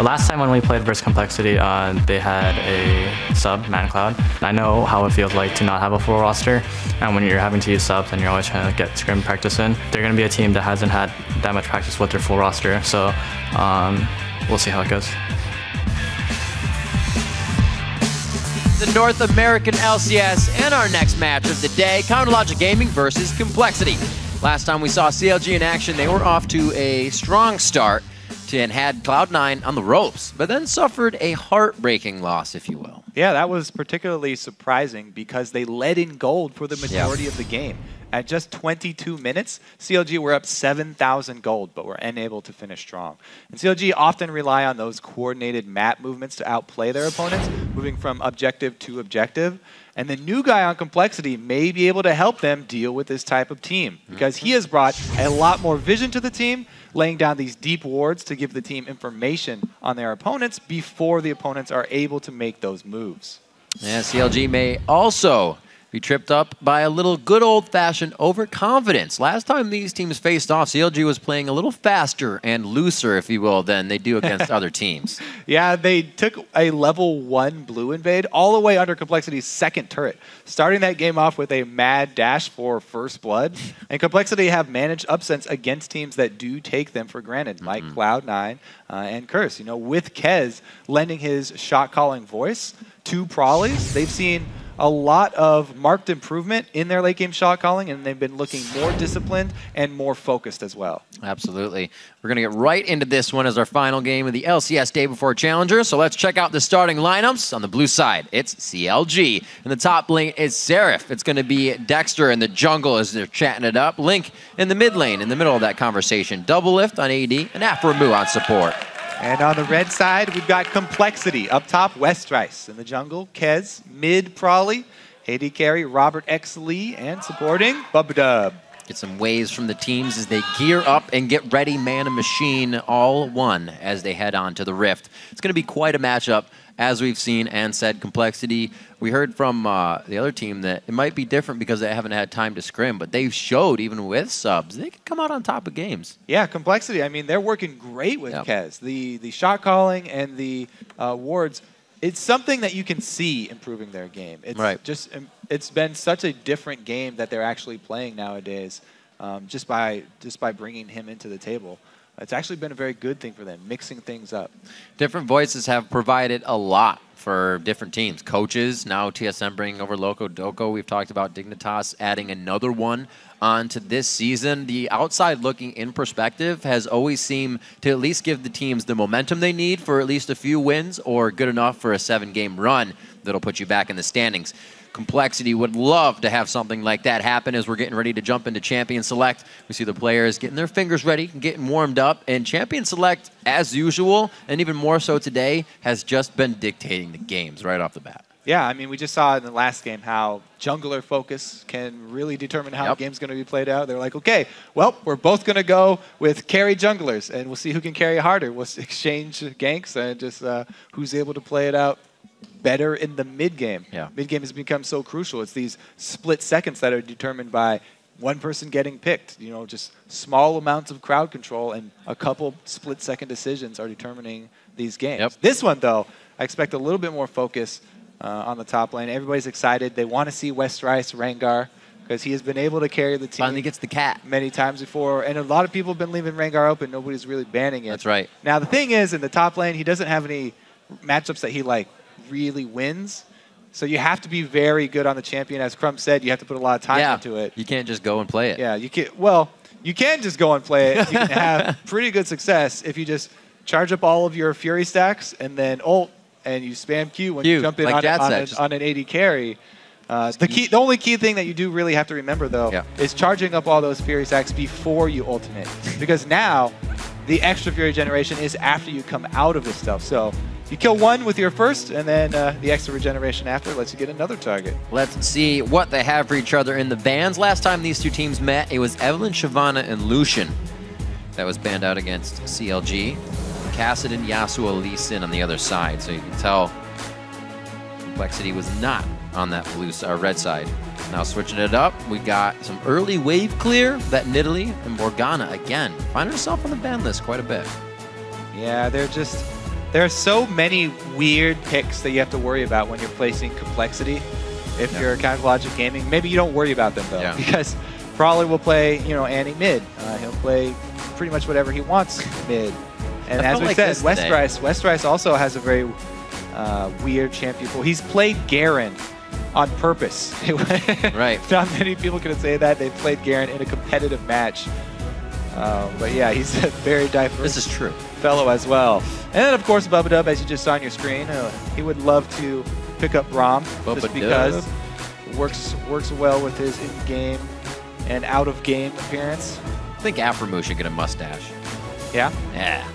The last time when we played versus Complexity, they had a sub, mancloud. I know how it feels like to not have a full roster, and when you're having to use subs and you're always trying to get scrim practice in, they're going to be a team that hasn't had that much practice with their full roster, so we'll see how it goes. The North American LCS and our next match of the day, Counterlogic Gaming versus Complexity. Last time we saw CLG in action, they were off to a strong start and had Cloud9 on the ropes, but then suffered a heartbreaking loss, if you will. Yeah, that was particularly surprising because they led in gold for the majority of the game. At just 22 minutes, CLG were up 7,000 gold, but were unable to finish strong. And CLG often rely on those coordinated map movements to outplay their opponents, moving from objective to objective. And the new guy on Complexity may be able to help them deal with this type of team, because he has brought a lot more vision to the team, laying down these deep wards to give the team information on their opponents before the opponents are able to make those moves. Yeah, CLG may also be tripped up by a little good old-fashioned overconfidence. Last time these teams faced off, CLG was playing a little faster and looser, if you will, than they do against other teams. Yeah, they took a level 1 blue invade all the way under Complexity's second turret, starting that game off with a mad dash for first blood. And Complexity have managed upsets against teams that do take them for granted, like Cloud9 and Curse. You know, with Kez lending his shot-calling voice to Prollies, they've seen a lot of marked improvement in their late game shot calling, and they've been looking more disciplined and more focused as well. Absolutely. We're going to get right into this one as our final game of the LCS Day Before Challenger. So let's check out the starting lineups. On the blue side, it's CLG. In the top lane is Seraph. It's going to be Dexter in the jungle as they're chatting it up. Link in the mid lane in the middle of that conversation. Doublelift on AD and Aphromoo on support. And on the red side, we've got Complexity. Up top, Westrice. In the jungle, Kez, mid Prolly, AD carry, ROBERTxLEE, and supporting Bubbadub. Get some waves from the teams as they gear up and get ready, man and machine, all one as they head on to the Rift. It's going to be quite a matchup, as we've seen and said. Complexity, we heard from the other team that it might be different because they haven't had time to scrim, but they've showed, even with subs, they can come out on top of games. Yeah, Complexity, I mean, they're working great with Kez. The shot calling and the wards, it's something that you can see improving their game. It's it's been such a different game that they're actually playing nowadays, just by bringing him into the table. It's actually been a very good thing for them, mixing things up. Different voices have provided a lot for different teams. Coaches, now TSM bringing over Loco Doco. We've talked about Dignitas adding another one onto this season. The outside looking in perspective has always seemed to at least give the teams the momentum they need for at least a few wins, or good enough for a 7-game run that'll put you back in the standings. Complexity would love to have something like that happen as we're getting ready to jump into Champion Select. We see the players getting their fingers ready, getting warmed up, and Champion Select, as usual, and even more so today, has just been dictating the games right off the bat. Yeah, I mean, we just saw in the last game how jungler focus can really determine how the game's going to be played out. They're like, okay, well, we're both going to go with carry junglers, and we'll see who can carry harder. We'll exchange ganks and just who's able to play it out better in the mid game. Mid game has become so crucial. It's these split seconds that are determined by one person getting picked. You know, just small amounts of crowd control and a couple split second decisions are determining these games. This one, though, I expect a little bit more focus on the top lane. Everybody's excited. They want to see Westrice Rengar, because he has been able to carry the team. Finally gets the cat many times before, and a lot of people have been leaving Rengar open. Nobody's really banning it. That's right. Now the thing is, in the top lane, he doesn't have any matchups that he really wins. So you have to be very good on the champion. As Crumb said, you have to put a lot of time into it. You can't just go and play it. Yeah, you can. Well, you can just go and play it. You can have pretty good success if you just charge up all of your Fury stacks and then ult, and you spam Q when you jump in on an AD carry. The only key thing that you do really have to remember, though, is charging up all those Fury stacks before you ultimate. Because now, the extra Fury generation is after you come out of this stuff. So you kill one with your first, and then the extra regeneration after lets you get another target. Let's see what they have for each other in the bans. Last time these two teams met, it was Evelynn, Shyvana, and Lucian that was banned out against CLG. Kassadin, Yasuo, Lee Sin on the other side. So you can tell Complexity was not on that red side. Now switching it up, we got some early wave clear that Nidalee and Morgana again find herself on the ban list quite a bit. Yeah, they're just There are so many weird picks that you have to worry about when you're placing complexity. If you're Counter Logic Gaming, maybe you don't worry about them though, because Brawler will play, Annie mid. He'll play pretty much whatever he wants mid. And as we said, Westrice also has a very weird champion pool. He's played Garen on purpose. Right. Not many people can say that. They played Garen in a competitive match. But yeah, he's a very diverse This is true. fellow as well. And then, of course, Bubbadub, as you just saw on your screen, he would love to pick up Braum just because it works well with his in-game and out-of-game appearance. I think Aphromoo should get a mustache. Yeah? Yeah.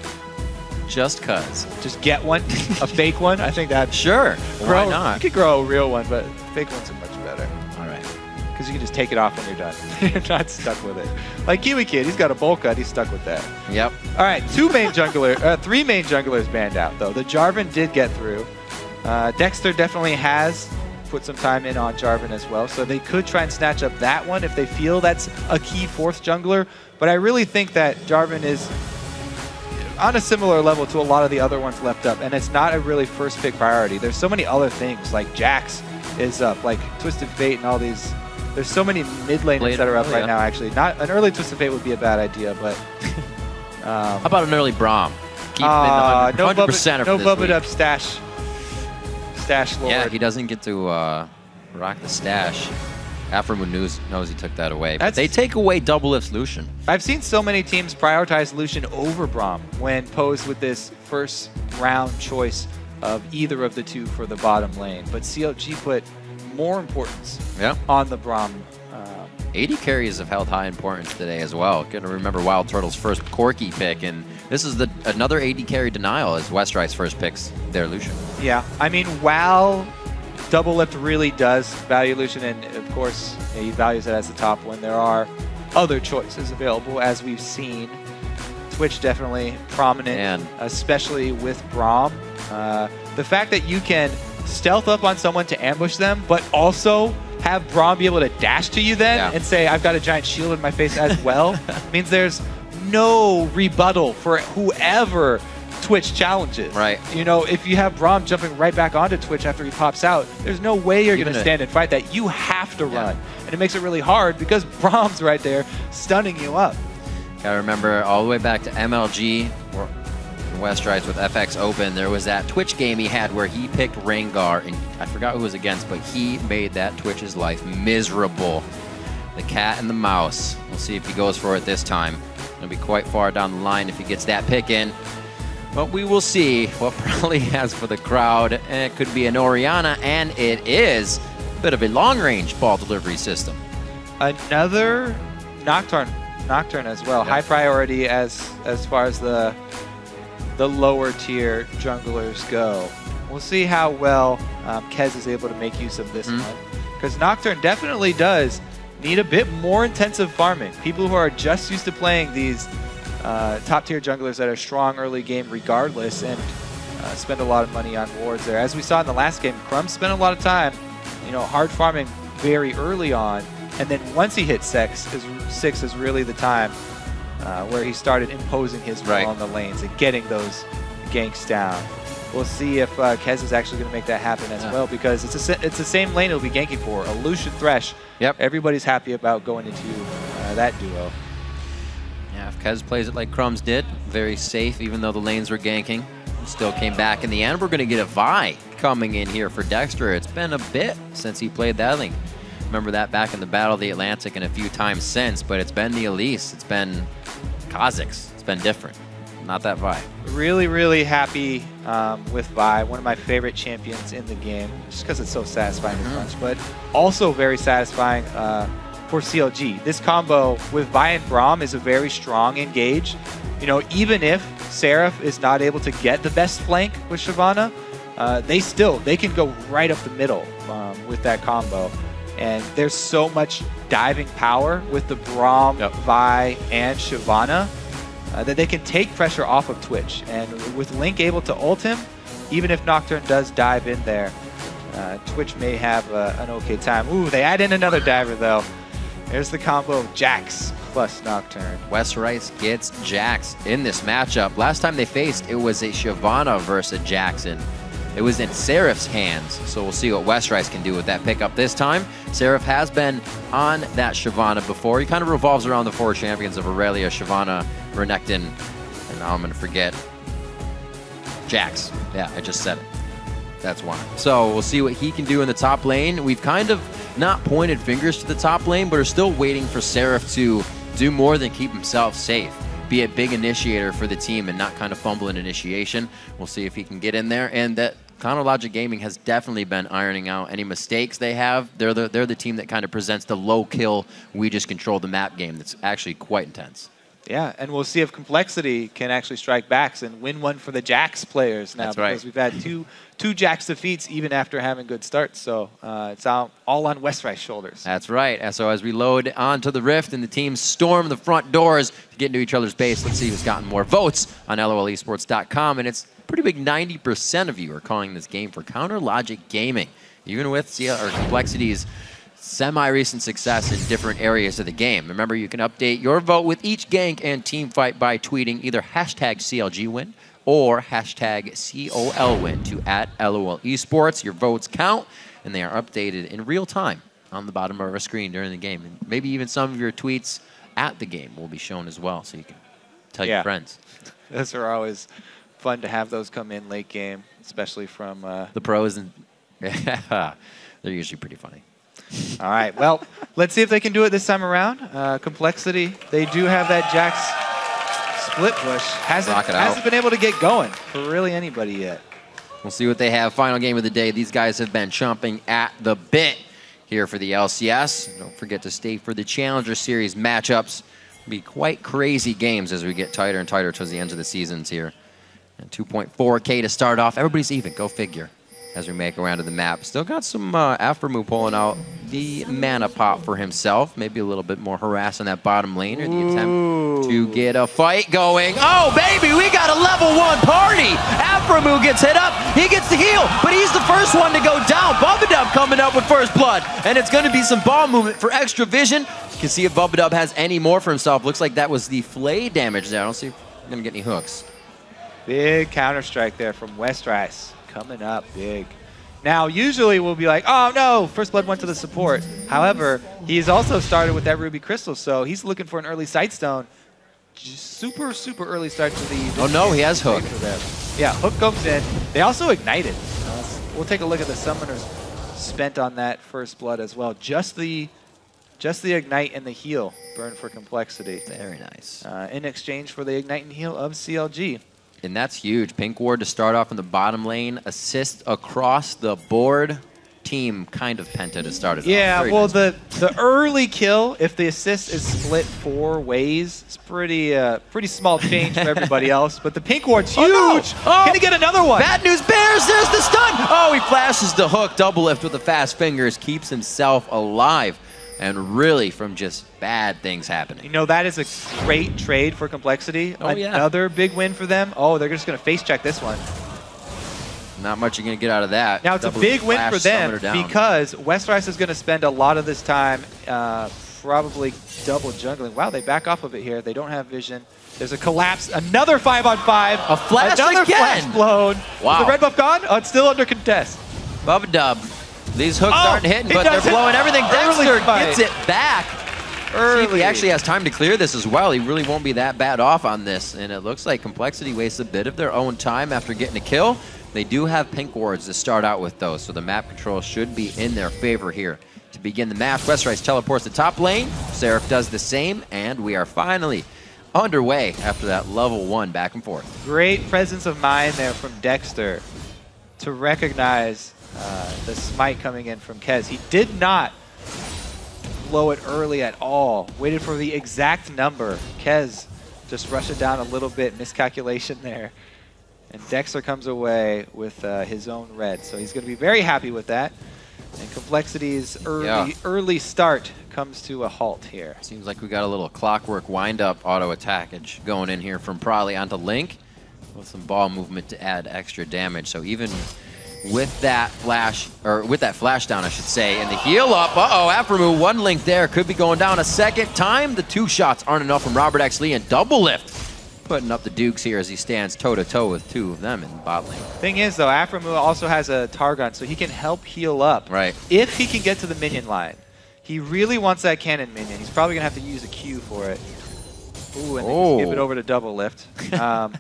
Just cuz. Just get one, a fake one. I think that Sure. Why not? You could grow a real one, but fake ones are much better. All right. Because you can just take it off when you're done. You're not stuck with it. Like Kiwi Kid, he's got a bowl cut. He's stuck with that. Yep. All right, 3 main junglers banned out, though. The Jarvan did get through. Dexter definitely has put some time in on Jarvan as well, so they could try and snatch up that one if they feel that's a key 4th jungler. But I really think that Jarvan is on a similar level to a lot of the other ones left up, and it's not a really first pick priority. There's so many other things, like Jax is up, like Twisted Fate and all these. There's so many mid laners that are up right now, actually. Not an early Twisted Fate would be a bad idea, but... how about an early Braum? Keep him in the 100% of no this Bubbadub week. stash lord. Yeah, he doesn't get to rock the stash. Aphromoo knows he took that away. But they take away Doublelift's Lucian. I've seen so many teams prioritize Lucian over Braum when posed with this first round choice of either of the two for the bottom lane. But CLG put more importance on the Braum. AD carries have held high importance today as well. Gonna remember Wild Turtle's first Corki pick, and this is another AD carry denial as Westrice first picks their Lucian. Yeah, I mean, while Doublelift really does value Lucian, and of course he values it as the top when there are other choices available, as we've seen. Twitch definitely prominent, especially with Braum. The fact that you can stealth up on someone to ambush them, but also have Braum be able to dash to you then and say, I've got a giant shield in my face as well, means there's no rebuttal for whoever Twitch challenges. Right. If you have Braum jumping right back onto Twitch after he pops out, there's no way you're going to stand and fight that. You have to run. And it makes it really hard because Braum's right there stunning you up. Gotta remember all the way back to MLG, Westrice with FX Open, there was that Twitch game he had where he picked Rengar, and I forgot who it was against, but he made that Twitch's life miserable. The cat and the mouse. We'll see if he goes for it this time. It'll be quite far down the line if he gets that pick in. But we will see what Probably has for the crowd. And it could be an Orianna, and it is a bit of a long-range ball delivery system. Another Nocturne as well. High priority as far as the lower tier junglers go. We'll see how well Kez is able to make use of this one. Because Nocturne definitely does need a bit more intensive farming. People who are just used to playing these top tier junglers that are strong early game regardless and spend a lot of money on wards there. As we saw in the last game, Crumb spent a lot of time, hard farming very early on. And then once he hit 6 is really the time where he started imposing his will on the lanes and getting those ganks down. We'll see if Kez is actually going to make that happen as well, because it's the same lane he'll be ganking for. A Lucian Thresh. Yep. Everybody's happy about going into that duo. Yeah, if Kez plays it like Crumbs did, very safe, even though the lanes were ganking. Still came back in the end. We're going to get a Vi coming in here for Dexter. It's been a bit since he played that lane. Remember that back in the Battle of the Atlantic and a few times since, but it's been the Elise, it's been Kha'Zix, it's been different. Not that Vi. Really, really happy with Vi, one of my favorite champions in the game, just because it's so satisfying to punch, but also very satisfying for CLG. This combo with Vi and Braum is a very strong engage. Even if Seraph is not able to get the best flank with Shyvana, they can go right up the middle with that combo. And there's so much diving power with the Braum, Vi, and Shyvana that they can take pressure off of Twitch. And with Link able to ult him, even if Nocturne does dive in there, Twitch may have an okay time. Ooh, they add in another diver though. There's the combo of Jax plus Nocturne. Westrice gets Jax in this matchup. Last time they faced, it was a Shyvana versus a Jackson. It was in Seraph's hands, so we'll see what Westrice can do with that pickup this time. Seraph has been on that Shyvana before. He kind of revolves around the 4 champions of Aurelia, Shyvana, Renekton, and now I'm going to forget Jax. Yeah, I just said it. That's why. So we'll see what he can do in the top lane. We've kind of not pointed fingers to the top lane, but are still waiting for Seraph to do more than keep himself safe. Be a big initiator for the team and not kind of fumble in initiation. We'll see if he can get in there. And that Chronologic Gaming has definitely been ironing out any mistakes they have. They're the team that kind of presents the low kill, we just control the map game that's actually quite intense. Yeah, and we'll see if Complexity can actually strike backs and win one for the Jax players now. That's right. Because we've had two Jax defeats even after having good starts. So it's all on Westrice's shoulders. That's right. And so as we load onto the Rift and the teams storm the front doors to get into each other's base, let's see who's gotten more votes on LOLesports.com. And it's a pretty big 90% of you are calling this game for Counter Logic Gaming. Even with Complexity's semi-recent success in different areas of the game. Remember, you can update your vote with each gank and team fight by tweeting either hashtag CLGwin or hashtag COLwin to @LOLesports. Your votes count, and they are updated in real time on the bottom of our screen during the game. And maybe even some of your tweets at the game will be shown as well, so you can tell your friends. Those are always fun to have those come in late game, especially from the pros. And they're usually pretty funny. All right, well, let's see if they can do it this time around. Complexity, they do have that Jax split push. Hasn't been able to get going for really anybody yet. We'll see what they have. Final game of the day. These guys have been chomping at the bit here for the LCS. Don't forget to stay for the Challenger Series matchups. It'll be quite crazy games as we get tighter and tighter towards the end of the seasons here. And 2.4K to start off. Everybody's even. Go figure. As we make our way to the map. Still got some Aphromoo pulling out the mana pop for himself. Maybe a little bit more harass on that bottom lane, or the attempt to get a fight going. Oh, baby, we got a level 1 party. Aphromoo gets hit up. He gets the heal, but he's the first one to go down. Bubbadub coming up with first blood, and it's going to be some ball movement for extra vision. You can see if Bubbadub has any more for himself. Looks like that was the flay damage there. I don't see if I'm going to get any hooks. Big counter-strike there from Westrice. Coming up big. Now, usually we'll be like, oh no, first blood went to the support. However, he's also started with that Ruby Crystal, so he's looking for an early Sightstone. Super, super early start to the... Oh no, he has Hook. Yeah, Hook comes in. They also ignited. We'll take a look at the summoners spent on that first blood as well. Just the ignite and the heal burn for Complexity. Very nice. In exchange for the ignite and heal of CLG. And that's huge. Pink Ward to start off in the bottom lane. Assist across the board. Team kind of penta to start it off. Yeah, Very well, nice. the early kill, if the assist is split 4 ways, it's pretty small change for everybody else. But the Pink Ward's huge. Oh, no. Can he get another one? Bad news bears. There's the stun. Oh, he flashes the hook. Doublelift with the fast fingers. Keeps himself alive. And really from just bad things happening. You know, that is a great trade for Complexity. Oh, yeah. Another big win for them. Oh, they're just going to face check this one. Not much you're going to get out of that. Now, it's a big win for them because Westrice is going to spend a lot of this time probably double jungling. Wow, they back off of it here. They don't have vision. There's a collapse. Another 5-on-5. A flash Another again. flash blown. Wow. Is the red buff gone? Oh, it's still under contest. Bubbadub. These hooks aren't hitting, but they're blowing everything. Dexter gets it back. See if he actually has time to clear this as well. He really won't be that bad off on this. And it looks like Complexity wastes a bit of their own time after getting a kill. They do have pink wards to start out with, though, so the map control should be in their favor here. To begin the match, Westrice teleports to top lane. Seraph does the same, and we are finally underway after that level 1 back and forth. Great presence of mind there from Dexter to recognize the smite coming in from Kez. He did not blow it early at all. Waited for the exact number. Kez just rushed it down a little bit. Miscalculation there. And Dexter comes away with his own red. So he's going to be very happy with that. And Complexity's early start comes to a halt here. Seems like we got a little clockwork wind-up auto attackage going in here from Probably onto Link with some ball movement to add extra damage. So even with that flash, or with that flash down, I should say, and the heal up. Uh-oh, Aphromoo, one link there, could be going down a second time. The 2 shots aren't enough from ROBERTxLEE, and Doublelift putting up the dukes here as he stands toe-to-toe with 2 of them in the bot lane. Thing is, though, Aphromoo also has a Targon, so he can help heal up. Right. If he can get to the minion line. He really wants that cannon minion. He's probably going to have to use a Q for it. Ooh, and then just give it over to Doublelift.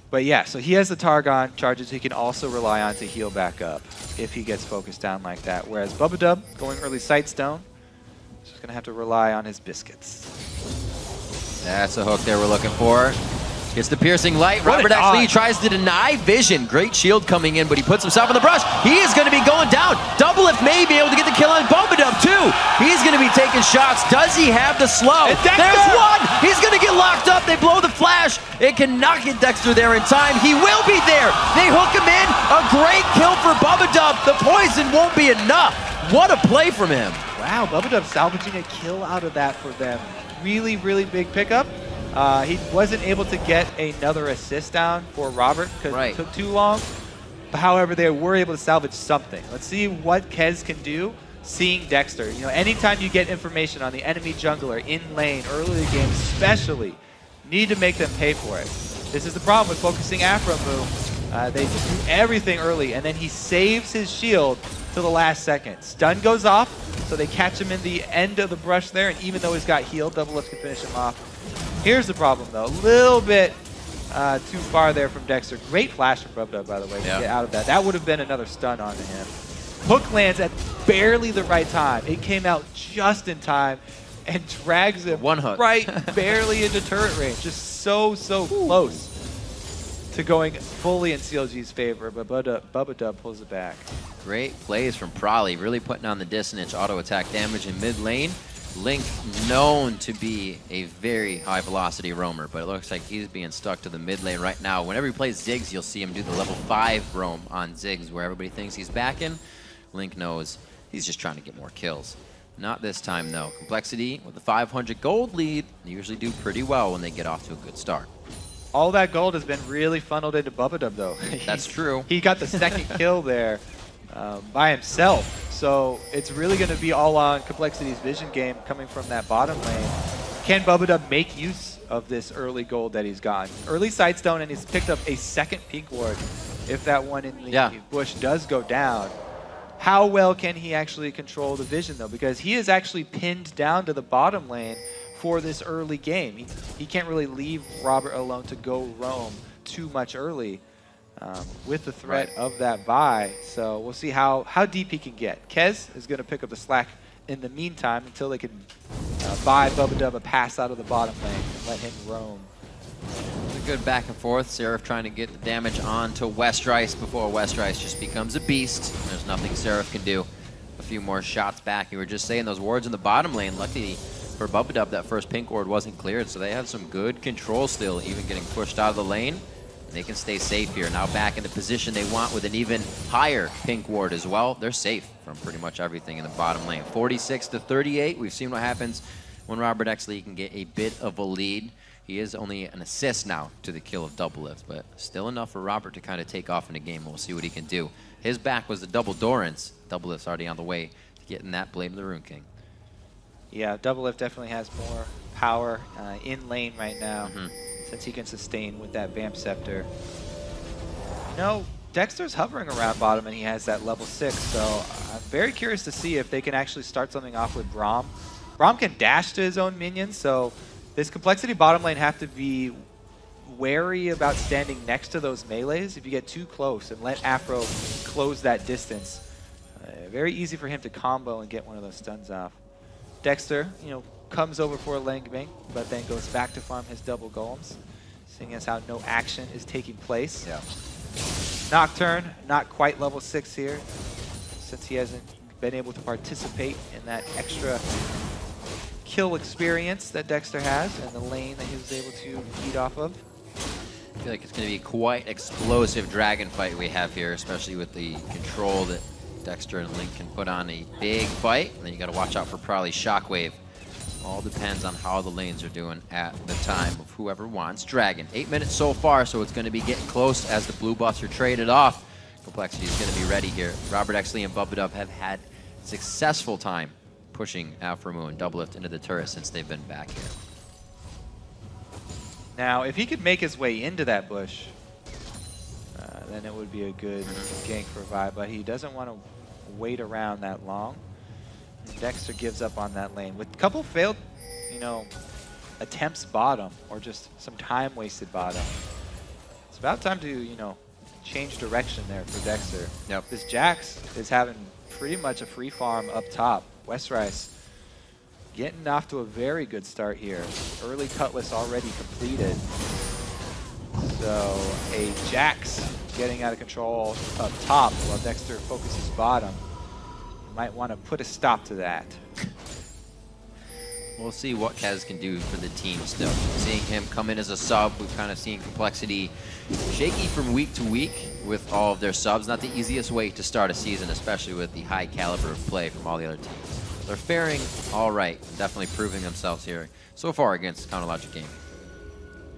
But yeah, so he has the Targon charges he can also rely on to heal back up if he gets focused down like that. Whereas Bubbadub, going early Sightstone, is just going to have to rely on his biscuits. That's a hook there we're looking for. Gets the piercing light. ROBERTxLEE tries to deny vision. Great shield coming in, but he puts himself in the brush. He is going to be going down. Doublelift may be able to get the kill on Bubbadub too. He's going to be taking shots. Does he have the slow? There's one. He's going to get locked up. They blow the flash. It cannot get Dexter there in time. He will be there. They hook him in. A great kill for Bubbadub. The poison won't be enough. What a play from him. Wow, Bubbadub salvaging a kill out of that for them. Really, really big pickup. He wasn't able to get another assist down for Robert because it took too long. But however, they were able to salvage something. Let's see what Kez can do seeing Dexter. You know, anytime you get information on the enemy jungler in lane early in the game, especially, need to make them pay for it. This is the problem with focusing Aphromoo. They just do everything early, and then he saves his shield to the last second. Stun goes off, so they catch him in the end of the brush there, and even though he's got healed, Doublelift can finish him off. Here's the problem, though. A little bit too far there from Dexter. Great flash from Bubbadub, by the way, to get out of that. That would have been another stun onto him. Hook lands at barely the right time. It came out just in time and drags him right barely into turret range. Just so close to going fully in CLG's favor, but Bubbadub pulls it back. Great plays from Prolly, really putting on the dissonance auto attack damage in mid lane. Link known to be a very high velocity roamer, but it looks like he's being stuck to the mid lane right now. Whenever he plays Ziggs, you'll see him do the level 5 roam on Ziggs, where everybody thinks he's backing. Link knows he's just trying to get more kills. Not this time, though. Complexity with the 500 gold lead, they usually do pretty well when they get off to a good start. All that gold has been really funneled into Bubbadub, though. That's true. He got the second kill there by himself. So it's really going to be all on Complexity's vision game coming from that bottom lane. Can Bubbadub make use of this early gold that he's gotten? Early Sightstone, and he's picked up a second pink ward if that one in the bush does go down. How well can he actually control the vision, though? Because he is actually pinned down to the bottom lane for this early game. He can't really leave Robert alone to go roam too much early with the threat of that buy. So we'll see how deep he can get. Kez is going to pick up the slack in the meantime until they can buy Bubbadub a pass out of the bottom lane and let him roam. It's a good back and forth. Seraph trying to get the damage onto Westrice before Westrice just becomes a beast. There's nothing Seraph can do. A few more shots back. You were just saying those wards in the bottom lane. Luckily for Bubbadub, that first pink ward wasn't cleared, so they have some good control still, even getting pushed out of the lane. They can stay safe here. Now back in the position they want with an even higher pink ward as well. They're safe from pretty much everything in the bottom lane. 46-38. We've seen what happens when ROBERTxLEE can get a bit of a lead. He is only an assist now to the kill of Doublelift, but still enough for Robert to kind of take off in the game. We'll see what he can do. His back was the double Dorans. Doublelift's already on the way to getting that Blade of the Rune King. Yeah, Doublelift definitely has more power in lane right now. Since he can sustain with that Vamp Scepter. You know, Dexter's hovering around bottom and he has that level 6, so I'm very curious to see if they can actually start something off with Braum. Braum can dash to his own minions, so this Complexity bottom lane have to be wary about standing next to those melees. If you get too close and let Aphro close that distance, very easy for him to combo and get one of those stuns off. Dexter, you know, comes over for a lane bank, but then goes back to farm his double golems, seeing as how no action is taking place. Nocturne, not quite level 6 here, since he hasn't been able to participate in that extra kill experience that Dexter has and the lane that he was able to feed off of. I feel like it's going to be quite explosive dragon fight we have here, especially with the control that Dexter and Link can put on a big fight. And then you got to watch out for Prolly's Shockwave. All depends on how the lanes are doing at the time of whoever wants Dragon. 8 minutes so far, so it's going to be getting close as the blue buffs are traded off. Complexity is going to be ready here. ROBERTxLEE and Bubbadub have had successful time pushing Aphromoo and Doublelift into the turret since they've been back here. Now, if he could make his way into that bush, then it would be a good gank for Vi, but he doesn't want to wait around that long. And Dexter gives up on that lane. With a couple failed, you know, attempts bottom, or just some time wasted bottom, it's about time to, you know, change direction there for Dexter. Yep. This Jax is having pretty much a free farm up top. Westrice getting off to a very good start here. Early Cutlass already completed. So a Jax getting out of control up top while Dexter focuses bottom. You might want to put a stop to that. We'll see what Kez can do for the team still. Seeing him come in as a sub, we've kind of seen Complexity shaky from week to week with all of their subs. Not the easiest way to start a season, especially with the high caliber of play from all the other teams. They're faring all right, definitely proving themselves here so far against Counterlogic Gaming.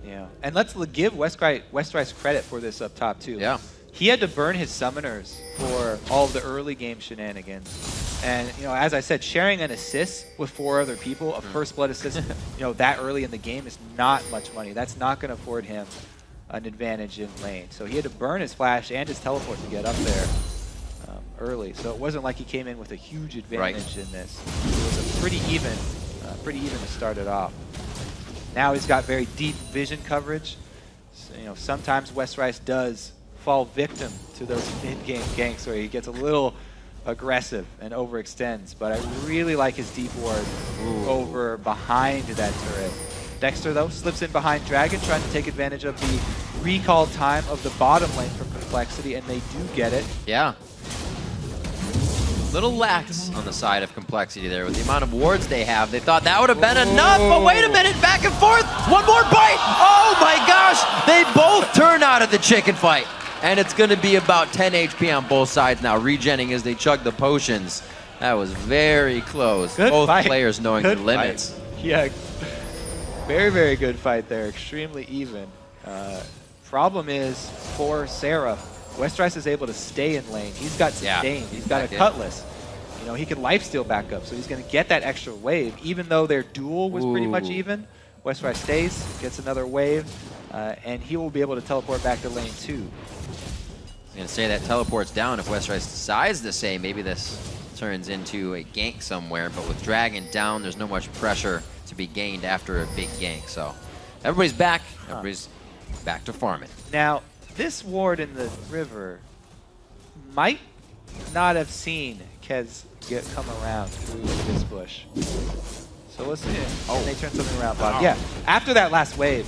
Yeah, and let's give Westrice credit for this up top too. Yeah. He had to burn his summoners for all of the early game shenanigans. And, you know, as I said, sharing an assist with 4 other people, a first blood assist, you know, that early in the game is not much money. That's not going to afford him an advantage in lane. So he had to burn his flash and his teleport to get up there early. So it wasn't like he came in with a huge advantage in this. It was a pretty even to start it off. Now he's got very deep vision coverage. So, you know, sometimes Westrice does fall victim to those mid-game ganks where he gets a little aggressive and overextends, but I really like his deep ward over behind that turret. Dexter, though, slips in behind Dragon, trying to take advantage of the recall time of the bottom lane from Complexity, and they do get it. Yeah. Little lax on the side of Complexity there. With the amount of wards they have, they thought that would have been enough, but wait a minute, back and forth, one more bite! Oh my gosh, they both turn out of the chicken fight. And it's going to be about 10 HP on both sides now, regenning as they chug the potions. That was very close. Good both fight. players knowing Good their limits. Fight. Yeah, very, very good fight there. Extremely even. Problem is, for Seraph, Westrice is able to stay in lane. He's got sustained. He's got a Cutlass. You know, he can lifesteal back up, so he's going to get that extra wave. Even though their duel was pretty much even, Westrice stays, gets another wave, and he will be able to teleport back to lane 2. I'm going to say that teleports down if Westrice decides to say maybe this turns into a gank somewhere, but with Dragon down, there's no much pressure to be gained after a big gank. So everybody's back. Everybody's back to farming. Now, this ward in the river might not have seen Kez come around through this bush. So let's see. Oh, they turn something around, Bob. Yeah, after that last wave,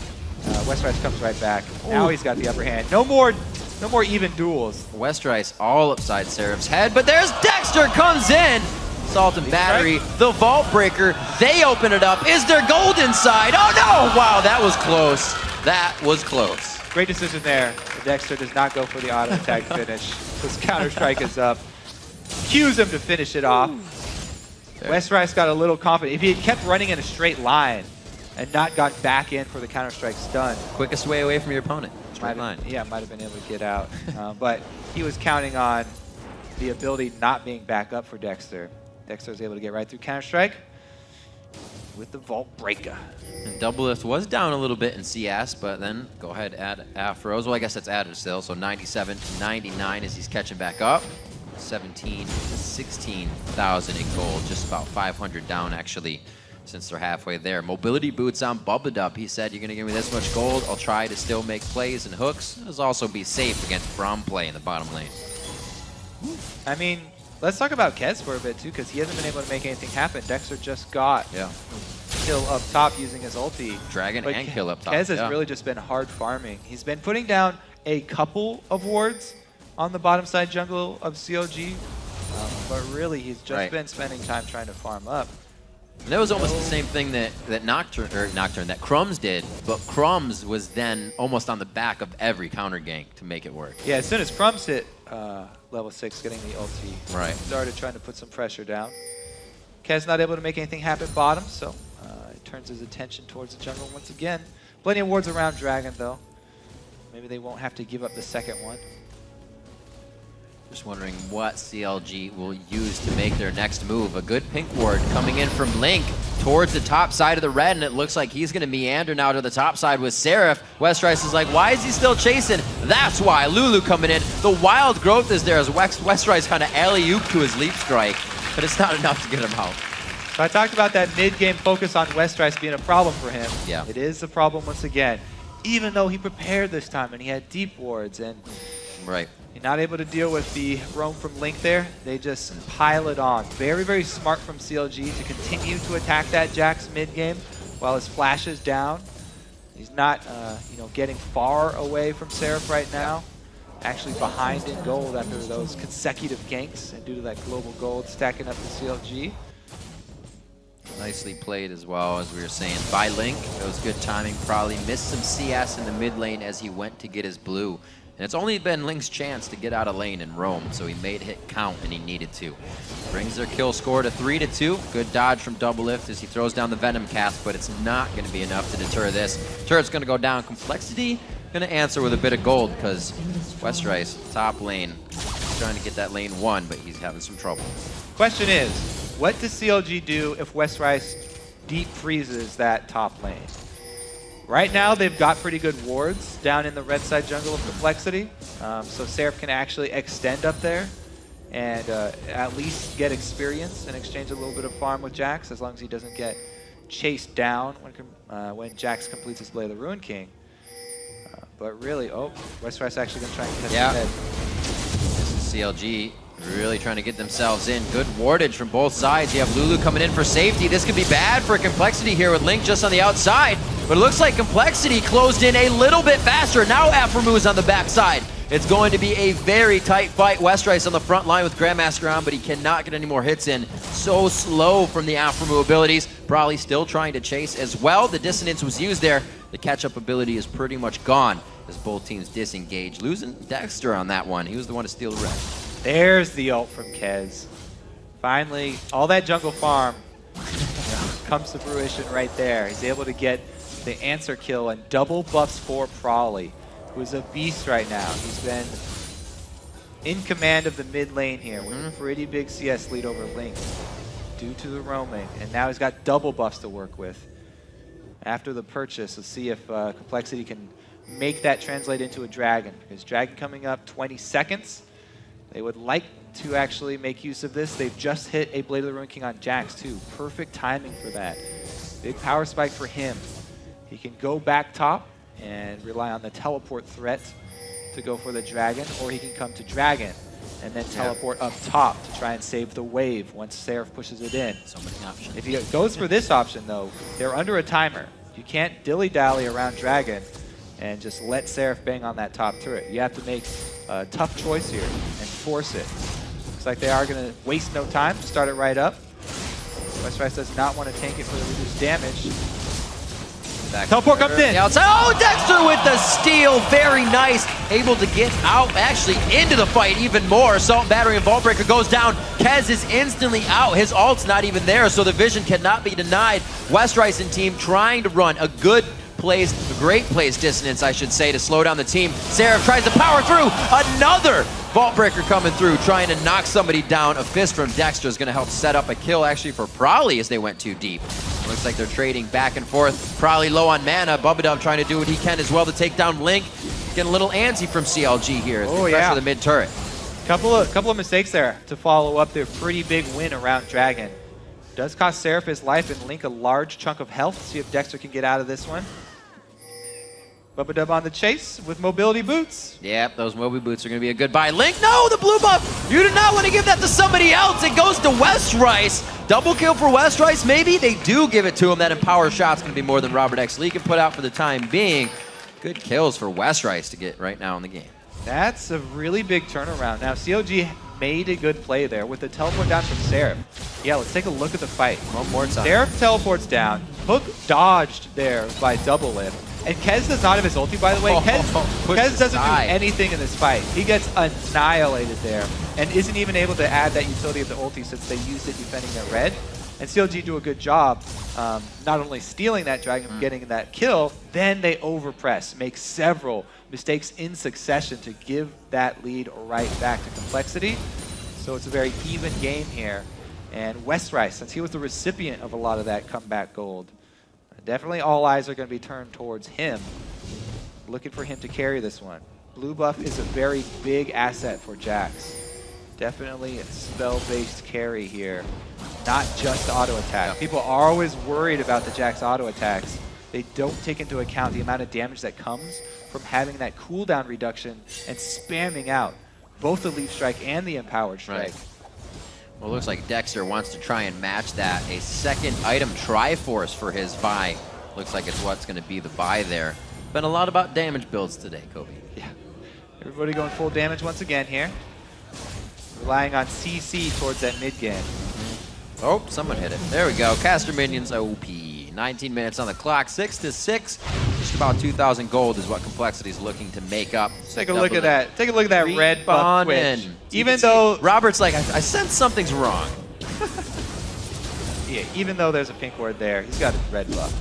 Westrice comes right back. Now he's got the upper hand. No more even duels. Westrice all upside Seraph's head, but there's Dexter comes in. Salt and Battery, the Vault Breaker, they open it up. Is there gold inside? Oh no! Wow, that was close. That was close. Great decision there. Dexter does not go for the auto attack finish. His Counter-Strike is up. Cues him to finish it off. Westrice got a little confident. If he had kept running in a straight line and not got back in for the Counter-Strike stun. Quickest way away from your opponent. Straight line. Yeah, might have been able to get out. But he was counting on the ability not being back up for Dexter. Dexter was able to get right through Counter-Strike with the Vault Breaker. And Doublelift was down a little bit in CS, but then go ahead, add Aphros. Well, I guess that's added still, so 97 to 99 as he's catching back up. 17 to 16,000 in gold, just about 500 down actually since they're halfway there. Mobility boots on Bubbadub. He said, you're going to give me this much gold, I'll try to still make plays and hooks. Let's also be safe against Braum play in the bottom lane. I mean, let's talk about Kez for a bit too, because he hasn't been able to make anything happen. Dexter just got kill up top using his ulti. Dragon but and kill up top. Kez has really just been hard farming. He's been putting down a couple of wards on the bottom side jungle of CLG, but really he's just been spending time trying to farm up. And that was almost the same thing that Nocturne, that Crumbs did, but Crumbs was then almost on the back of every counter gank to make it work. Yeah, as soon as Crumbs hit level 6, getting the ulti, started trying to put some pressure down. Kez not able to make anything happen bottom, so he turns his attention towards the jungle once again. Plenty of wards around Dragon, though. Maybe they won't have to give up the second one. Just wondering what CLG will use to make their next move. A good pink ward coming in from Link towards the top side of the red, and it looks like he's going to meander now to the top side with Seraph. Westrice is like, why is he still chasing? That's why. Lulu coming in. The wild growth is there as Westrice kind of alley-oop to his leap strike, but it's not enough to get him out. So I talked about that mid-game focus on Westrice being a problem for him. Yeah. It is a problem once again, even though he prepared this time and he had deep wards and right. you're not able to deal with the roam from Link there. They just pile it on. Very, very smart from CLG to continue to attack that Jax mid-game while his flash is down. He's not getting far away from Seraph right now. Actually behind in gold after those consecutive ganks and due to that global gold stacking up to CLG. Nicely played as well, as we were saying, by Link. It was good timing. Probably missed some CS in the mid lane as he went to get his blue. And it's only been Link's chance to get out of lane and roam, so he made hit count and he needed to. Brings their kill score to 3-2. Good dodge from Doublelift as he throws down the Venom cast, but it's not going to be enough to deter this. Turret's going to go down. Complexity going to answer with a bit of gold because Westrice, top lane, trying to get that lane 1, but he's having some trouble. Question is, what does CLG do if Westrice deep freezes that top lane? Right now, they've got pretty good wards down in the red side jungle of Complexity, so Seraph can actually extend up there and at least get experience and exchange a little bit of farm with Jax, as long as he doesn't get chased down when Jax completes his Blade of the Ruined King. But really, Westrice actually going to try and catch his head. This is CLG. Really trying to get themselves in. Good wardage from both sides. You have Lulu coming in for safety. This could be bad for Complexity here with Link just on the outside. But it looks like Complexity closed in a little bit faster. Now Aphromoo is on the backside. It's going to be a very tight fight. Westrice on the front line with Grandmaster on, but he cannot get any more hits in. So slow from the Aphromoo abilities. Probably still trying to chase as well. The dissonance was used there. The catch-up ability is pretty much gone as both teams disengage. Losing Dexter on that one. He was the one to steal the red. There's the ult from Kez. Finally, all that jungle farm comes to fruition right there. He's able to get the answer kill and double buffs for Probably, who's a beast right now. He's been in command of the mid lane here with a pretty big CS lead over Link due to the roaming. And now he's got double buffs to work with. After the purchase, let's see if Complexity can make that translate into a dragon. Because dragon coming up 20 seconds. They would like to actually make use of this. They've just hit a Blade of the Ruined King on Jax too. Perfect timing for that. Big power spike for him. He can go back top and rely on the teleport threat to go for the dragon, or he can come to dragon and then teleport up top to try and save the wave once Seraph pushes it in. So many options. If he goes for this option though, they're under a timer. You can't dilly-dally around dragon and just let Seraph bang on that top turret. You have to make a tough choice here and force it. Looks like they are going to waste no time to start it right up. Westrice does not want to tank it for the reduced damage. Teleport comes in. Outside. Oh, Dexter with the steal. Very nice. Able to get out, actually into the fight even more. Assault and Battery and Vault Breaker goes down. Kez is instantly out. His ult's not even there, so the vision cannot be denied. Westrice and team trying to run a good place, a great place dissonance, I should say, to slow down the team. Seraph tries to power through. Another Vault Breaker coming through, trying to knock somebody down. A fist from Dexter is going to help set up a kill, actually, for Probably as they went too deep. Looks like they're trading back and forth. Probably low on mana. Bubbadub trying to do what he can as well to take down Link. Getting a little antsy from CLG here as they pressure the mid turret. Couple of mistakes there to follow up their pretty big win around Dragon. Does cost Seraph his life and Link a large chunk of health. See if Dexter can get out of this one. Bubbadub on the chase with mobility boots. Yep, those mobility boots are going to be a good buy. Link, no, the blue buff. You did not want to give that to somebody else. It goes to Westrice. Double kill for Westrice, maybe. They do give it to him. That Empower shot's going to be more than ROBERTxLEE can put out for the time being. Good kills for Westrice to get right now in the game. That's a really big turnaround. Now, CLG made a good play there with the teleport down from Seraph. Yeah, let's take a look at the fight. One more time. Seraph teleports down. Hook dodged there by Doublelift. And Kez does not have his ulti, by the way. Kez doesn't do anything in this fight. He gets annihilated there and isn't even able to add that utility of the ulti since they used it defending their red. And CLG do a good job not only stealing that dragon, but getting that kill, then they overpress, make several mistakes in succession to give that lead right back to Complexity. So it's a very even game here. And Westrice, since he was the recipient of a lot of that comeback gold, definitely all eyes are going to be turned towards him, looking for him to carry this one. Blue buff is a very big asset for Jax. Definitely a spell-based carry here, not just auto attack. People are always worried about the Jax auto attacks. They don't take into account the amount of damage that comes from having that cooldown reduction and spamming out both the Leaf Strike and the Empowered Strike. Right. Well, it looks like Dexter wants to try and match that. A second item Triforce for his buy. Looks like it's what's going to be the buy there. Been a lot about damage builds today, Kobe. Yeah. Everybody going full damage once again here. Relying on CC towards that mid game. Oh, someone hit it. There we go. Caster minions OP. 19 minutes on the clock. 6-6. Just about 2,000 gold is what Complexity's looking to make up. Take a look at that. Take a look at that red buff twitch. Even though Robert's like, I sense something's wrong. Yeah, even though there's a pink ward there, he's got a red buff.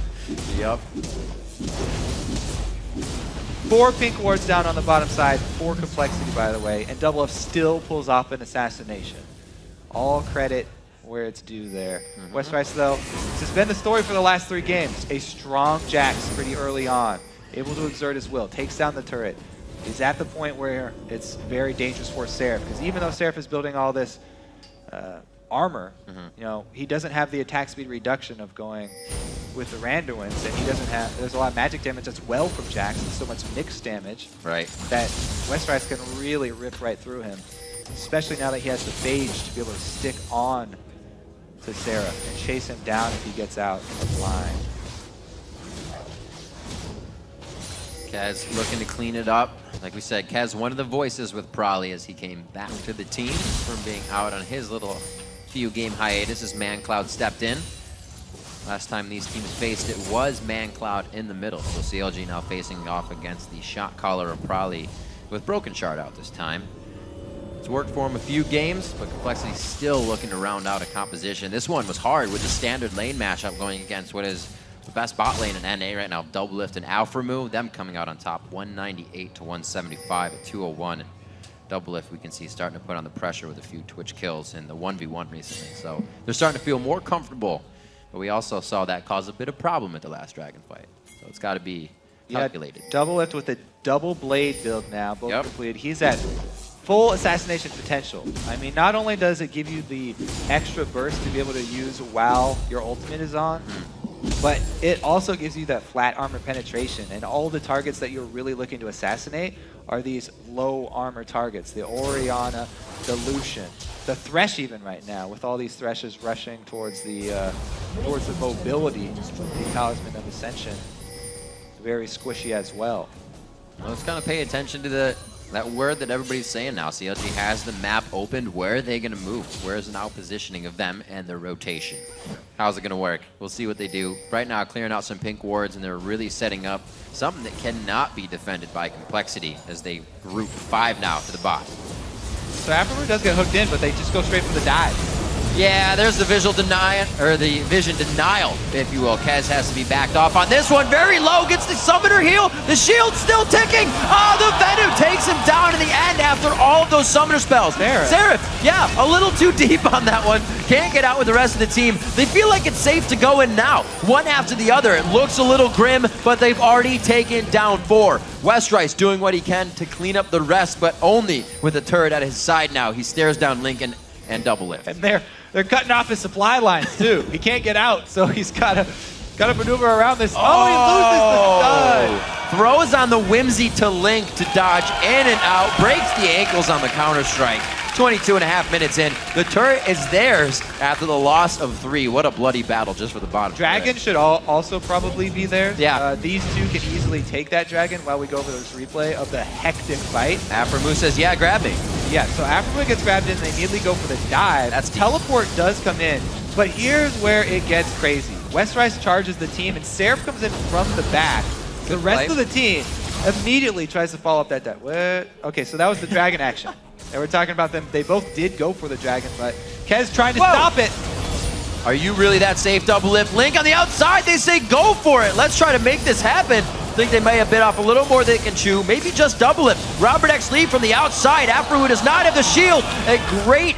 Yep. 4 pink wards down on the bottom side, 4 Complexity, by the way, and Doublelift still pulls off an assassination. All credit where it's due there. Westrice, though, this has been the story for the last 3 games. A strong Jax pretty early on, able to exert his will, takes down the turret. He's at the point where it's very dangerous for Seraph, because even though Seraph is building all this armor, you know, he doesn't have the attack speed reduction of going with the Randuins, and he doesn't have, there's a lot of magic damage that's well from Jax, and so much mixed damage that Westrice can really rip right through him, especially now that he has the Phage to be able to stick on to Seraph and chase him down if he gets out of line. Kaz looking to clean it up. Like we said, Kaz, one of the voices with Prolly as he came back to the team from being out on his little few game hiatus as mancloud stepped in. Last time these teams faced it was mancloud in the middle. So CLG now facing off against the shot caller of Prolly with Brokenshard out this time. It's worked for him a few games, but Complexity still looking to round out a composition. This one was hard with the standard lane matchup going against what is the best bot lane in NA right now, Doublelift and Aphromoo, them coming out on top, 198 to 175 at 201. And Doublelift, we can see, starting to put on the pressure with a few Twitch kills in the 1v1 recently. So they're starting to feel more comfortable, but we also saw that cause a bit of problem at the last Dragon fight. So it's got to be calculated. Yeah, Doublelift with a double blade build now, both completed. He's at full assassination potential. I mean, not only does it give you the extra burst to be able to use while your ultimate is on, but it also gives you that flat armor penetration, and all the targets that you're really looking to assassinate are these low armor targets. The Orianna, the Lucian, the Thresh even right now, with all these Threshes rushing towards the mobility, the Talisman of Ascension. Very squishy as well. Well, let's kind of pay attention to that word that everybody's saying now. CLG has the map opened. Where are they going to move? Where is the now positioning of them and their rotation? How's it going to work? We'll see what they do. Right now, clearing out some pink wards, and they're really setting up something that cannot be defended by Complexity as they group 5 now to the bot. So Aphromoo does get hooked in, but they just go straight for the dive. Yeah, there's the visual denial, or the vision denial, if you will. Kaz has to be backed off on this one. Very low, gets the summoner heal. The shield's still ticking. Oh, the Venom takes him down in the end after all of those summoner spells. Seraph, yeah, a little too deep on that one. Can't get out with the rest of the team. They feel like it's safe to go in now. One after the other. It looks a little grim, but they've already taken down 4. Westrice doing what he can to clean up the rest, but only with a turret at his side now. He stares down Lincoln and Doublelift. And they're cutting off his supply lines too. He can't get out, so he's got to maneuver around this. Oh, he loses the stun. Throws on the Whimsy to Link to dodge in and out. Breaks the ankles on the counter-strike. 22.5 minutes in. The turret is theirs after the loss of 3. What a bloody battle just for the bottom. Dragon should also probably be theirs. Yeah. These two can easily take that dragon while we go over this replay of the hectic fight. Aphromoo says, yeah, grab me. Yeah, so Aphromoo gets grabbed in, they immediately go for the dive. That's teleport does come in, but here's where it gets crazy. Westrice charges the team, and Seraph comes in from the back. The rest of the team immediately tries to follow up that dive. Okay, so that was the dragon action. And we're talking about them. They both did go for the dragon, but Kez trying to stop it. Are you really that safe, Doublelift? Link on the outside, they say go for it. Let's try to make this happen. Think they may have bit off a little more than they can chew. Maybe just Doublelift. ROBERTxLEE from the outside. Aphromoo does not have the shield. A great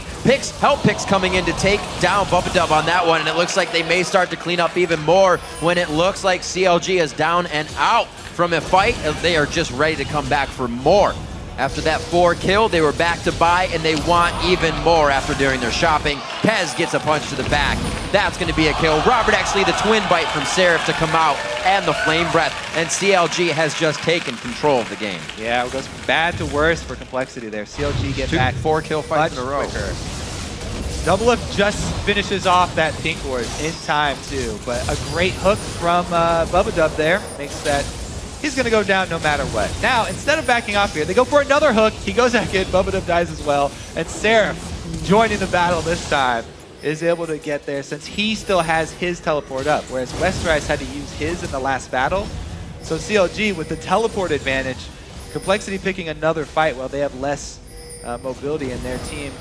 help picks coming in to take down Bubbadub on that one, and it looks like they may start to clean up even more when it looks like CLG is down and out from a fight. They are just ready to come back for more. After that 4 kill, they were back to buy, and they want even more after doing their shopping. Kez gets a punch to the back. That's going to be a kill. ROBERTxLEE, the twin bite from Seraph to come out, and the flame breath, and CLG has just taken control of the game. Yeah, it goes from bad to worse for Complexity there. CLG get back 4 kill fights in a row. Quicker. Doublelift just finishes off that pink ward in time too, but a great hook from Bubbadub there makes that. He's going to go down no matter what. Now, instead of backing off here, they go for another hook. He goes back in, Bubbadub dies as well, and Seraph, joining the battle this time, is able to get there since he still has his teleport up, whereas Westrice had to use his in the last battle. So CLG, with the teleport advantage, Complexity picking another fight while they have less mobility in their team.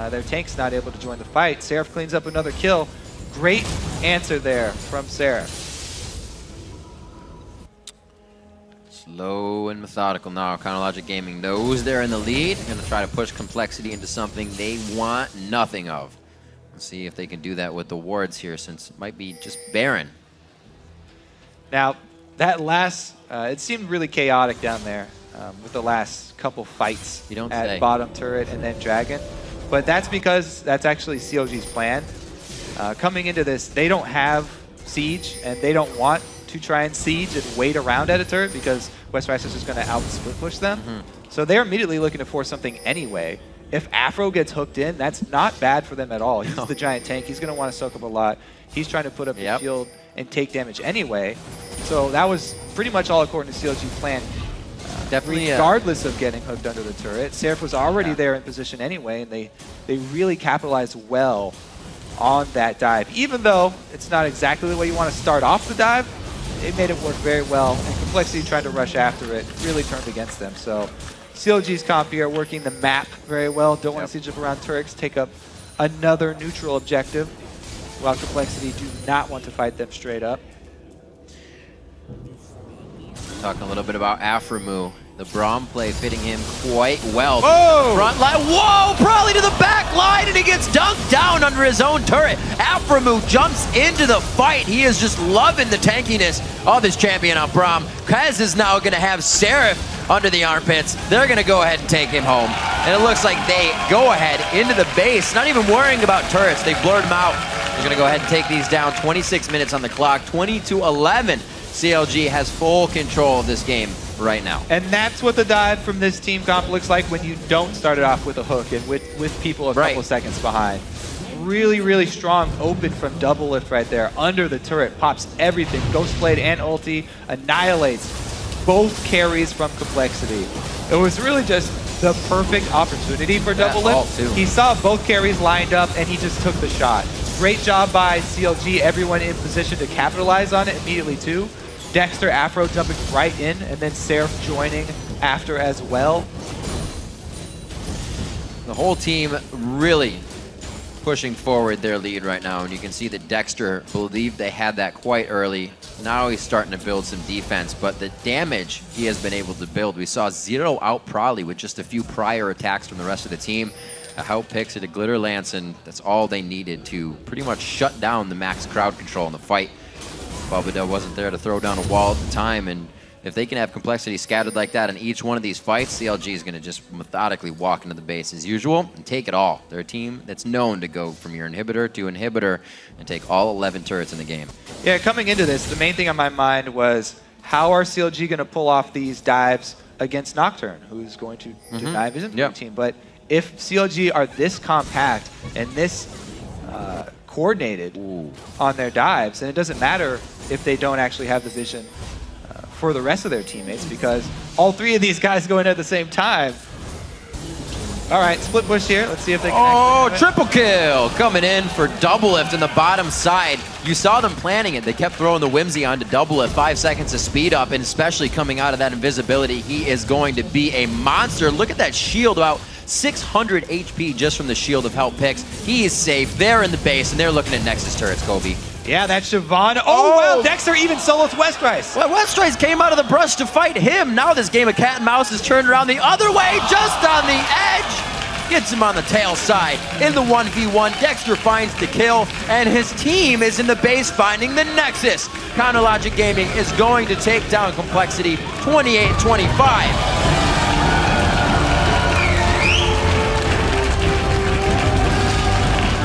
Their tank's not able to join the fight. Seraph cleans up another kill. Great answer there from Seraph. Slow and methodical now. Chronologic Gaming knows they're in the lead. Going to try to push Complexity into something they want nothing of. Let's see if they can do that with the wards here, since it might be just barren. Now, that last, it seemed really chaotic down there with the last couple fights at bottom turret and then dragon. But that's because that's actually CLG's plan. Coming into this, they don't have siege, and they don't want to try and siege and wait around at a turret because Westrice is just going to out-split push them. So they're immediately looking to force something anyway. If Aphro gets hooked in, that's not bad for them at all. He's the giant tank. He's going to want to soak up a lot. He's trying to put up the shield and take damage anyway. So that was pretty much all according to CLG plan. Definitely, regardless of getting hooked under the turret. Seraph was already there in position anyway, and they really capitalized well on that dive. Even though it's not exactly the way you want to start off the dive, it made it work very well, and Complexity trying to rush after it really turned against them. So CLG's comp here working the map very well. Don't want to siege up around turrets, take up another neutral objective, while Complexity do not want to fight them straight up. Talking a little bit about Aphromoo. The Braum play fitting him quite well. Whoa! Front line, whoa! Probably to the back line, and he gets dunked down under his own turret. Aphromoo jumps into the fight. He is just loving the tankiness of his champion on Braum. Kez is now going to have Seraph under the armpits. They're going to go ahead and take him home. And it looks like they go ahead into the base, not even worrying about turrets. They blurred them out. They're going to go ahead and take these down. 26 minutes on the clock, 20-11. CLG has full control of this game right now. And that's what the dive from this team comp looks like when you don't start it off with a hook and with people a couple seconds behind. Really, really strong open from Doublelift right there. Under the turret, pops everything. Ghostblade and ulti annihilates both carries from Complexity. It was really just the perfect opportunity for Doublelift. He saw both carries lined up and he just took the shot. Great job by CLG, everyone in position to capitalize on it immediately too. Dexter, Aphro jumping right in, and then Seraph joining after as well. The whole team really pushing forward their lead right now, and you can see that Dexter believed they had that quite early. Now he's starting to build some defense, but the damage he has been able to build. We saw 0 out Probably with just a few prior attacks from the rest of the team. A help picks at a glitter lance, and that's all they needed to pretty much shut down the max crowd control in the fight. Bubbadub wasn't there to throw down a wall at the time, and if they can have Complexity scattered like that in each one of these fights, CLG is going to just methodically walk into the base as usual and take it all. They're a team that's known to go from your inhibitor to inhibitor and take all 11 turrets in the game. Yeah, coming into this, the main thing on my mind was how are CLG going to pull off these dives against Nocturne, who's going to deny vision to the team. But if CLG are this compact and this coordinated on their dives, and it doesn't matter if they don't actually have the vision for the rest of their teammates, because all 3 of these guys go in at the same time. All right, split push here. Let's see if they can triple kill coming in for Doublelift in the bottom side. You saw them planning it. They kept throwing the whimsy onto Doublelift. 5 seconds of speed up, and especially coming out of that invisibility, he is going to be a monster. Look at that shield, about 600 HP just from the Shield of Help picks. He is safe. They're in the base, and they're looking at Nexus turrets, Kobe. Yeah, that's Siobhan. Oh, wow, Dexter even solos Westrice. Well, Westrice came out of the brush to fight him. Now this game of cat and mouse is turned around the other way, just on the edge. Gets him on the tail side. In the 1v1, Dexter finds the kill, and his team is in the base finding the Nexus. Counterlogic Gaming is going to take down Complexity 28-25.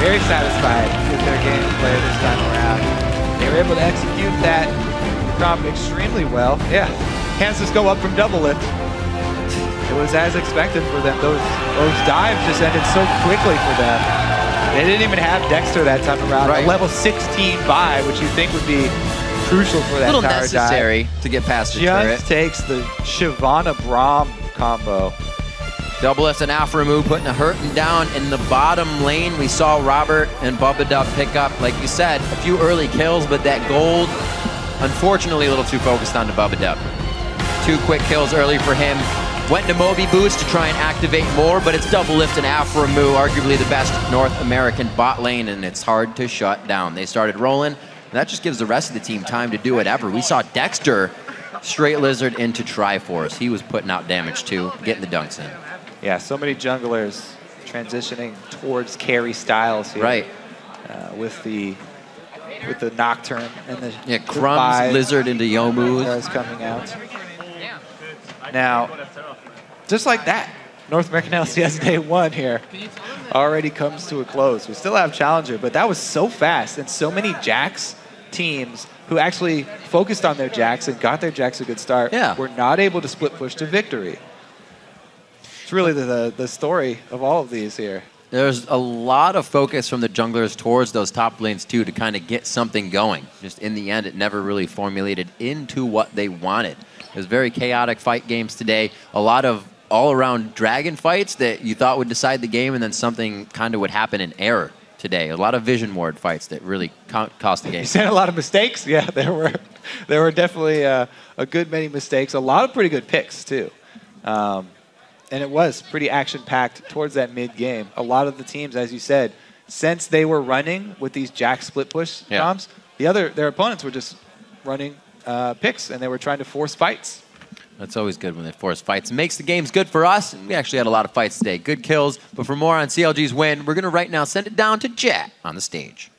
Very satisfied with their gameplay this time around. They were able to execute that comp extremely well. Yeah, Kansas go up from Doublelift. It was as expected for them. Those dives just ended so quickly for them. They didn't even have Dexter that time around. Right. A level 16 buy, which you think would be crucial for that little tower necessary dive. To get past the turret. Just takes the Shyvana Braum combo. Doublelift and Aphromoo putting a hurting down in the bottom lane. We saw Robert and Bubbadub pick up, like you said, a few early kills, but that gold, unfortunately, a little too focused on the Bubbadub. 2 quick kills early for him. Went to Moby Boost to try and activate more, but it's Doublelift and Aphromoo, arguably the best North American bot lane, and it's hard to shut down. They started rolling, and that just gives the rest of the team time to do whatever. We saw Dexter straight lizard into Triforce. He was putting out damage too, getting the dunks in. Yeah, so many junglers transitioning towards carry styles here. Right. With the Nocturne and the Crumbs lizard into Youmuu's coming out. Now, just like that, North American LCS Day 1 here already comes to a close. We still have Challenger, but that was so fast, and so many Jax teams who actually focused on their Jax and got their Jax a good start were not able to split push to victory. It's really the story of all of these here. There's a lot of focus from the junglers towards those top lanes too to kind of get something going. Just in the end, it never really formulated into what they wanted. It was very chaotic fight games today. A lot of all-around dragon fights that you thought would decide the game, and then something kind of would happen in error today. A lot of vision ward fights that really cost the game. You said a lot of mistakes? Yeah, there were definitely a good many mistakes. A lot of pretty good picks too. And it was pretty action-packed towards that mid-game. A lot of the teams, as you said, since they were running with these Jack split push comps, their opponents were just running picks, and they were trying to force fights. That's always good when they force fights. It makes the games good for us, and we actually had a lot of fights today. Good kills, but for more on CLG's win, we're going to right now send it down to Jet on the stage.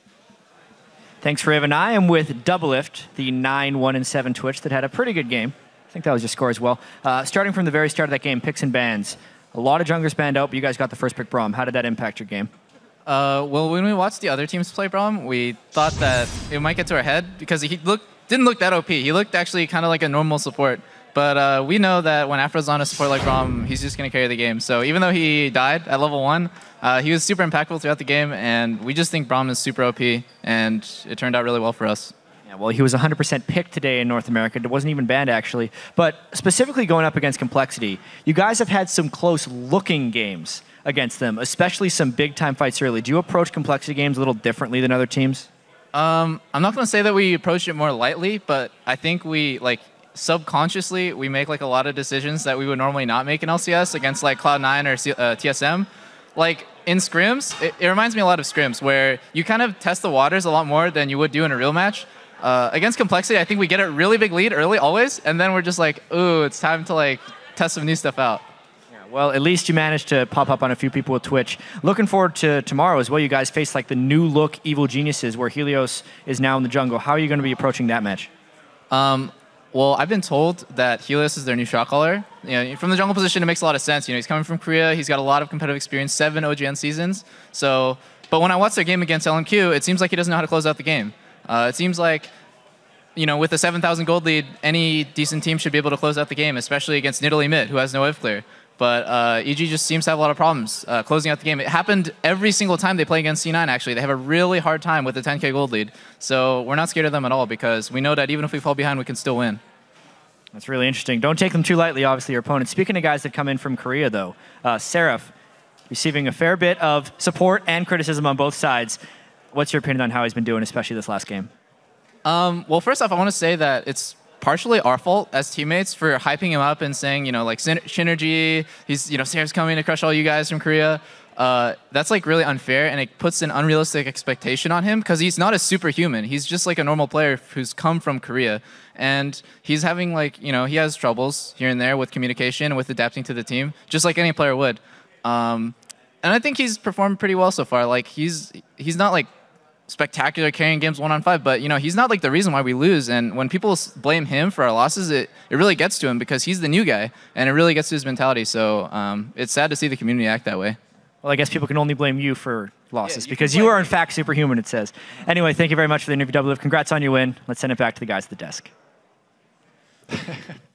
Thanks for having. I am with Doublelift, the 9-1-7 Twitch that had a pretty good game. I think that was your score as well. Starting from the very start of that game, picks and bans. A lot of junglers banned out, but you guys got the first pick Braum. How did that impact your game? Well, when we watched the other teams play Braum, we thought that it might get to our head because he didn't look that OP. He looked actually kind of like a normal support. But we know that when Afro's on a support like Braum, he's just going to carry the game. So even though he died at level 1, he was super impactful throughout the game, and we just think Braum is super OP, and it turned out really well for us. Yeah, well, he was 100% picked today in North America. It wasn't even banned, actually. But specifically going up against Complexity, you guys have had some close-looking games against them, especially some big-time fights early. Do you approach Complexity games a little differently than other teams? I'm not going to say that we approach it more lightly, but I think we, subconsciously, we make a lot of decisions that we would normally not make in LCS against Cloud9 or TSM. In scrims, it reminds me a lot of scrims where you kind of test the waters a lot more than you would do in a real match. Against Complexity, I think we get a really big lead early always, and then we're just ooh, it's time to test some new stuff out. Yeah, well, at least you managed to pop up on a few people with Twitch. Looking forward to tomorrow as well. You guys face the new look Evil Geniuses where Helios is now in the jungle. How are you going to be approaching that match? Well, I've been told that Helios is their new shot caller. From the jungle position, it makes a lot of sense. He's coming from Korea. He's got a lot of competitive experience, 7 OGN seasons. But when I watch their game against LMQ, it seems like he doesn't know how to close out the game. It seems like, with a 7,000 gold lead, any decent team should be able to close out the game, especially against Nidalee Mid, who has no FLICKR. But EG just seems to have a lot of problems closing out the game. It happened every single time they play against C9, actually. They have a really hard time with the 10K gold lead. So we're not scared of them at all because we know that even if we fall behind, we can still win. That's really interesting. Don't take them too lightly, obviously, your opponents. Speaking of guys that come in from Korea, though, Seraph, receiving a fair bit of support and criticism on both sides. What's your opinion on how he's been doing, especially this last game? Well, first off, I want to say that it's partially our fault as teammates for hyping him up and saying, you know, like synergy, he's, you know, Seraph's coming to crush all you guys from Korea. That's like really unfair, and it puts an unrealistic expectation on him because he's not a superhuman. He's just like a normal player who's come from Korea, and he's having like, you know, he has troubles here and there with communication, with adapting to the team, just like any player would. And I think he's performed pretty well so far. Like he's not like spectacular carrying games 1-on-5, but you know, he's not like the reason why we lose. And when people blame him for our losses, it really gets to him because he's the new guy, and it really gets to his mentality. So it's sad to see the community act that way. Well, I guess people can only blame you for losses because you are in fact superhuman, it says. Anyway, thank you very much for the interview, Doublelift. Congrats on your win. Let's send it back to the guys at the desk.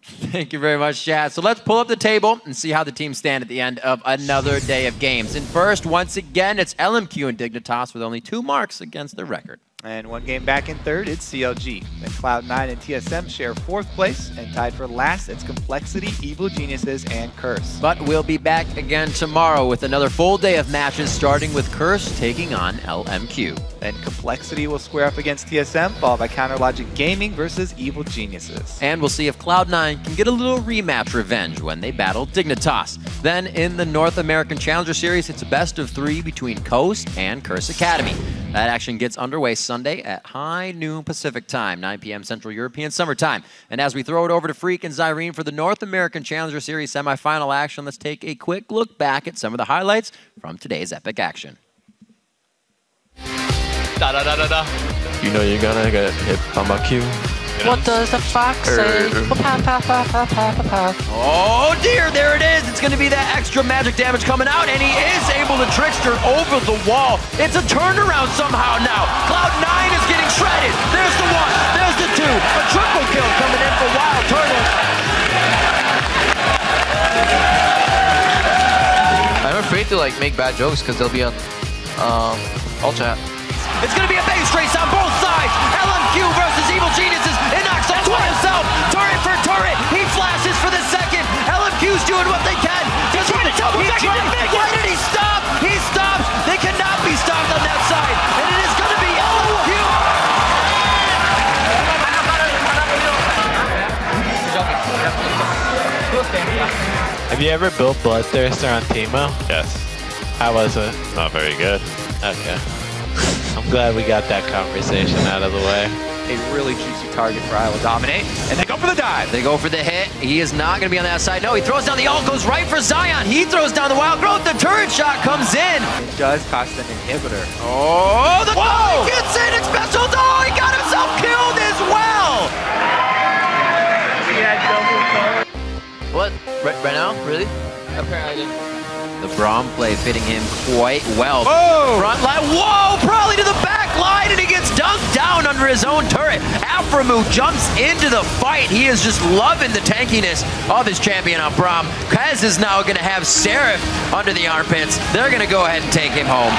Thank you very much, Chad. So let's pull up the table and see how the teams stand at the end of another day of games. And first, once again, it's LMQ and Dignitas with only 2 marks against their record. And 1 game back in third, it's CLG. Then Cloud9 and TSM share 4th place, and tied for last, it's Complexity, Evil Geniuses, and Curse. But we'll be back again tomorrow with another full day of matches, starting with Curse taking on LMQ. Then Complexity will square up against TSM, followed by CounterLogic Gaming versus Evil Geniuses. And we'll see if Cloud9 can get a little rematch revenge when they battle Dignitas. Then in the North American Challenger Series, it's a best of 3 between Coast and Curse Academy. That action gets underway Sunday at high noon Pacific time, 9 p.m. Central European Summer Time. And as we throw it over to Freak and Zyrene for the North American Challenger Series semifinal action, let's take a quick look back at some of the highlights from today's epic action. Da da da da da. You know you're gonna get hit by my cue. What does the fox say? Oh dear, there it is. It's going to be that extra magic damage coming out, and he is able to trickster over the wall. It's a turnaround somehow now. Cloud9 is getting shredded. There's the 1, there's the 2. A triple kill coming in for Wild Turtle. I'm afraid to like make bad jokes because they'll be on all chat. It's going to be a base race on both sides. LMQ versus Evil Geniuses. It knocks on by himself. Turret for turret. He flashes for the second. LMQ's doing what they can. Why did he stop? He stops. They cannot be stopped on that side. And it is going to be LMQ. Have you ever built Bloodthirster on Teemo? Yes. How was it? Not very good. Okay. I'm glad we got that conversation out of the way. A really juicy target for Iowa Dominate, and they go for the dive. They go for the hit. He is not going to be on that side. No, he throws down the ult, goes right for Zion. He throws down the Wild Growth. The turret shot comes in. It does cost an inhibitor. Oh, the goal gets in. It's special. Oh, he got himself killed as well. What? Right now? Really? Apparently I did. The Braum play fitting him quite well. Oh! Front line, whoa! Probably to the back line, and he gets dunked down under his own turret. Aphromoo jumps into the fight. He is just loving the tankiness of his champion on Braum. Kaz is now going to have Seraph under the armpits. They're going to go ahead and take him home.